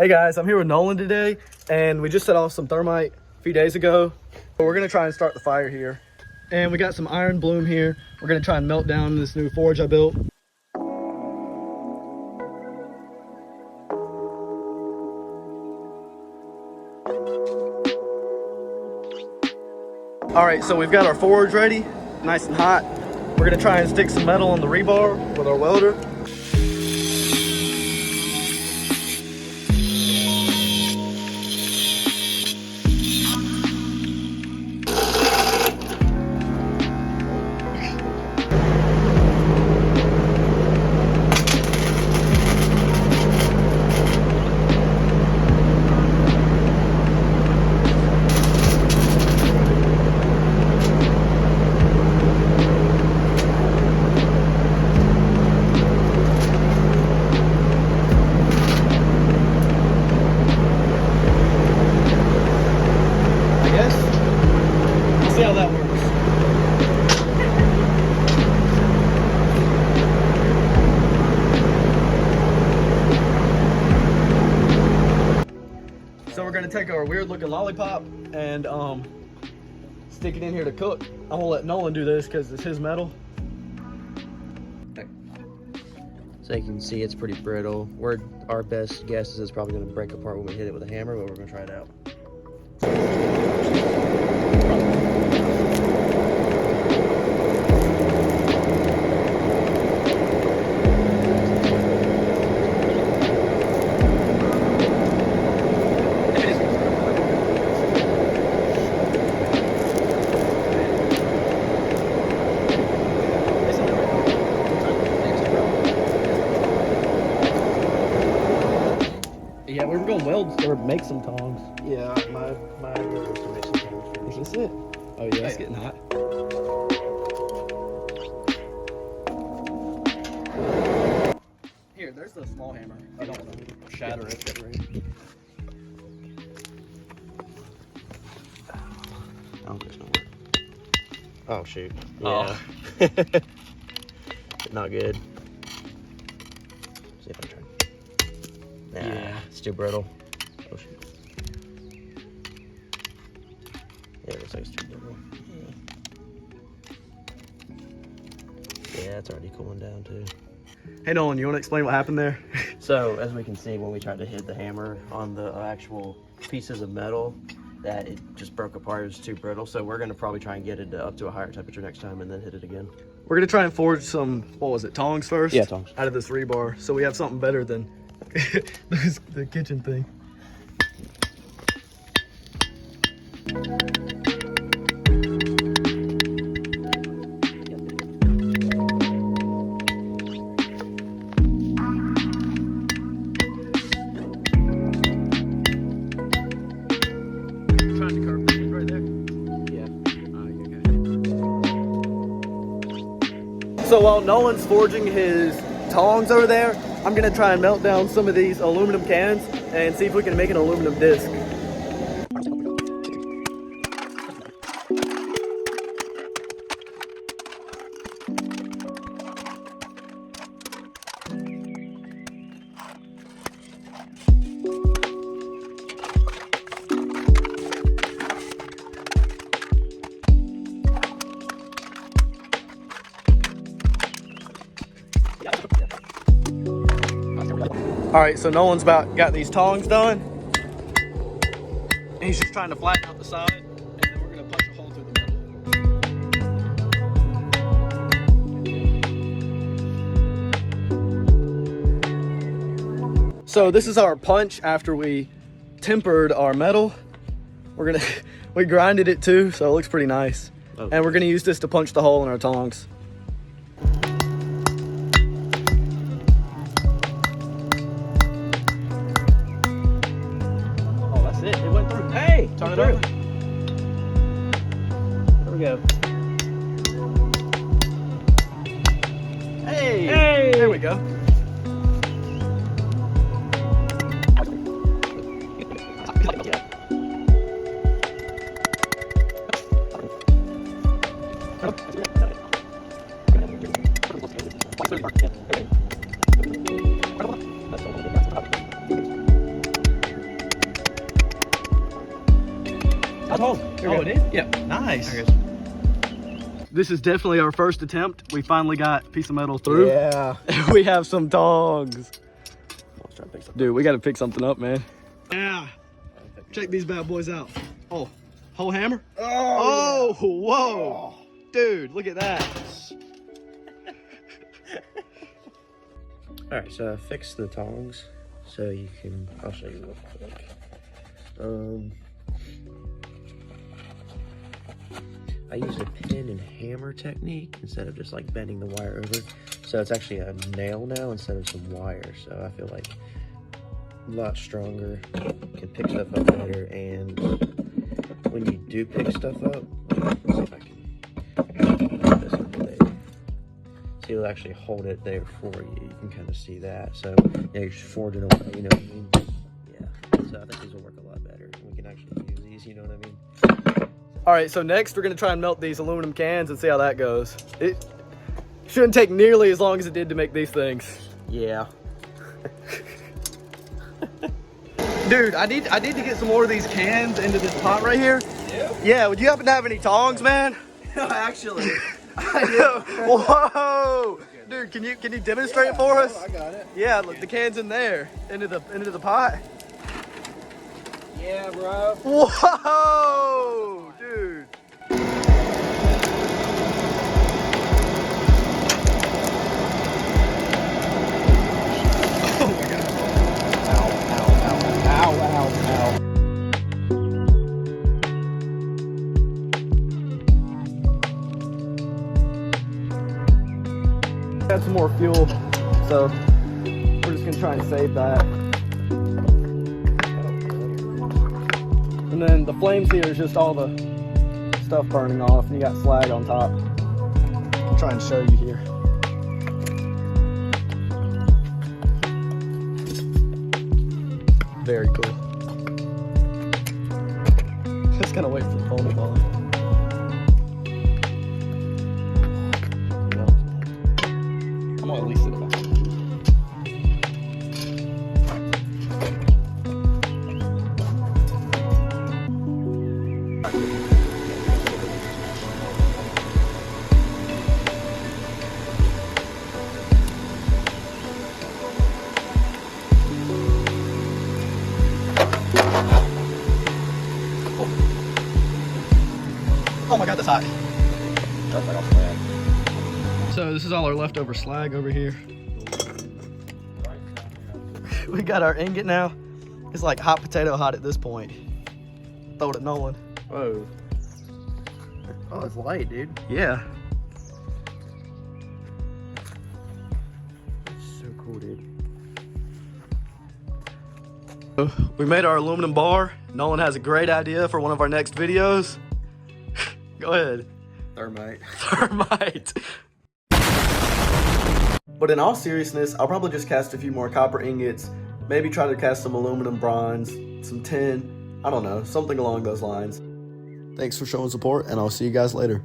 Hey guys, I'm here with Nolan today, and we just set off some thermite a few days ago. But we're gonna try and start the fire here. And we got some iron bloom here. We're gonna try and melt down this new forge I built. All right, so we've got our forge ready, nice and hot. We're gonna try and stick some metal on the rebar with our welder. See how that works. So we're gonna take our weird looking lollipop and stick it in here to cook. I'm gonna let Nolan do this because it's his metal. So you can see it's pretty brittle. Our best guess is it's probably gonna break apart when we hit it with a hammer, but we're gonna try it out. Yeah, we were gonna weld or make some tongs. Yeah, my idea was to make some tongs first. Is this it? Oh yeah, it's getting hot. Here, there's the small hammer. I don't shatter it. Oh, there's no work. Oh shoot. Oh. Yeah. Not good. See if I try. Nah, Yeah. it's too brittle. Oh shoot. Yeah, it looks like it's too brittle. Yeah, it's already cooling down too. Hey Nolan, you want to explain what happened there? So as we can see, when we tried to hit the hammer on the actual pieces of metal, that it just broke apart. It was too brittle. So we're gonna probably try and get it up to a higher temperature next time and then hit it again. We're gonna try and forge some, what was it, tongs first? Yeah, tongs. Out of this rebar, so we have something better than the kitchen thing. Trying to curve the end right there? Yeah. Okay. So while Nolan's forging his tongs over there, I'm gonna try and melt down some of these aluminum cans and see if we can make an aluminum disc. All right, so Nolan's got these tongs done. And he's just trying to flatten out the side, and then we're gonna punch a hole through the metal. So this is our punch after we tempered our metal. We grinded it too, so it looks pretty nice. Okay. And we're gonna use this to punch the hole in our tongs. It went through. Hey, turn it over. There we go. Hey! Hey! There we go. Oh, it is? Yeah. Nice. Okay. This is definitely our first attempt. We finally got a piece of metal through. Yeah. We have some tongs. Let's try to pick something. Dude, we got to pick something up, man. Yeah. Check these bad boys out. Oh, whole hammer? Oh, yeah. Whoa. Dude, look at that. All right, so I fixed the tongs so you can, I'll show you real quick. I used a pin and hammer technique instead of just like bending the wire over. So it's actually a nail now instead of some wire. So I feel like a lot stronger, can pick stuff up better. And when you do pick stuff up, let's see if I can put this over there. So you'll actually hold it there for you. You can kind of see that. So yeah, you're just forging away, you know what I mean? Yeah, so I think these will work a lot better. We can actually use these, you know what I mean? All right, so next we're gonna try and melt these aluminum cans and see how that goes. It shouldn't take nearly as long as it did to make these things. Yeah. Dude, I need to get some more of these cans into this pot right here. Yeah, would you happen to have any tongs, man? No, actually. Whoa! Dude, can you demonstrate it for us? I got it. Yeah, look, the can's in there, into the pot. Yeah, bro. Whoa, dude. Oh my God. Ow, ow, ow, ow, ow, ow. Got some more fuel, so we're just gonna try and save that. And then the flames here is just all the stuff burning off, and you got slag on top. I'll try and show you here. Very cool. Just gonna wait for the foam to fall. I'm gonna at least sit it back. Oh my God, that's hot. That's like a flat. So this is all our leftover slag over here. We got our ingot now. It's like hot potato hot at this point. Throw it at Nolan. Whoa. Oh, it's light, dude. Yeah. So cool, dude. We made our aluminum bar. Nolan has a great idea for one of our next videos. Go ahead. Thermite. Thermite. But in all seriousness, I'll probably just cast a few more copper ingots, maybe try to cast some aluminum bronze, some tin, I don't know, something along those lines. Thanks for showing support, and I'll see you guys later.